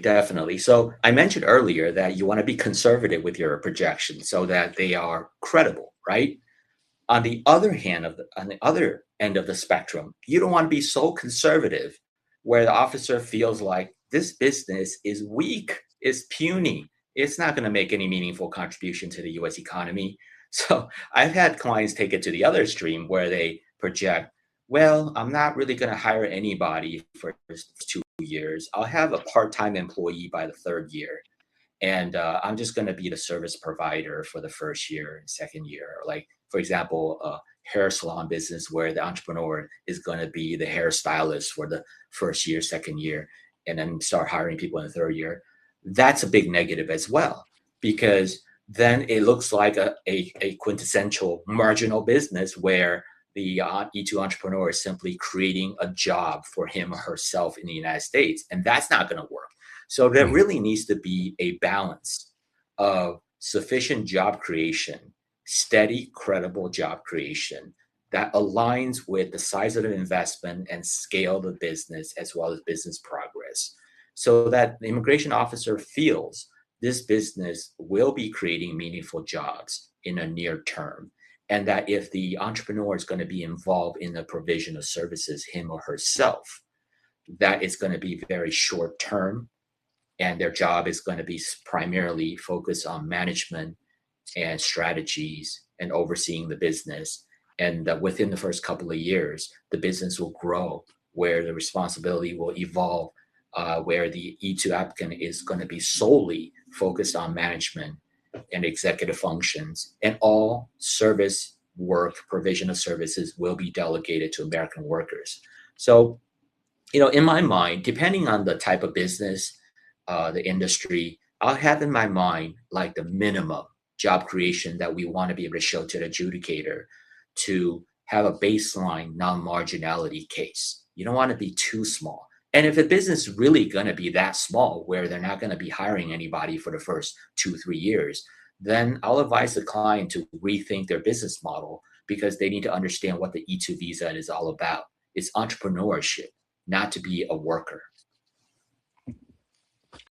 definitely. So I mentioned earlier that you want to be conservative with your projections so that they are credible, right? On the other end of the spectrum, you don't want to be so conservative where the officer feels like this business is weak, is puny, it's not going to make any meaningful contribution to the US economy. So I've had clients take it to the other extreme where they project, well, I'm not really going to hire anybody for 2 years. I'll have a part-time employee by the third year, and I'm just going to be the service provider for the first year and second year. Like, for example, a hair salon business where the entrepreneur is going to be the hairstylist for the first year, second year, and then start hiring people in the third year. That's a big negative as well, because then it looks like a quintessential marginal business where the E2 entrepreneur is simply creating a job for him or herself in the United States. And that's not going to work. So there Right. really needs to be a balance of sufficient job creation, steady, credible job creation that aligns with the size of the investment and scale of the business as well as business progress. So that the immigration officer feels this business will be creating meaningful jobs in a near term. And that if the entrepreneur is going to be involved in the provision of services, him or herself, that is going to be very short term, and their job is going to be primarily focused on management and strategies and overseeing the business. And within the first couple of years, the business will grow where the responsibility will evolve, where the E2 applicant is going to be solely focused on management and executive functions, and all service work, provision of services will be delegated to American workers. So, in my mind, depending on the type of business, the industry, I'll have in my mind like the minimum job creation that we want to be able to show to the adjudicator to have a baseline non-marginality case. You don't want to be too small. And if a business is really going to be that small where they're not going to be hiring anybody for the first 2, 3 years, then I'll advise the client to rethink their business model because they need to understand what the E2 visa is all about. It's entrepreneurship, not to be a worker.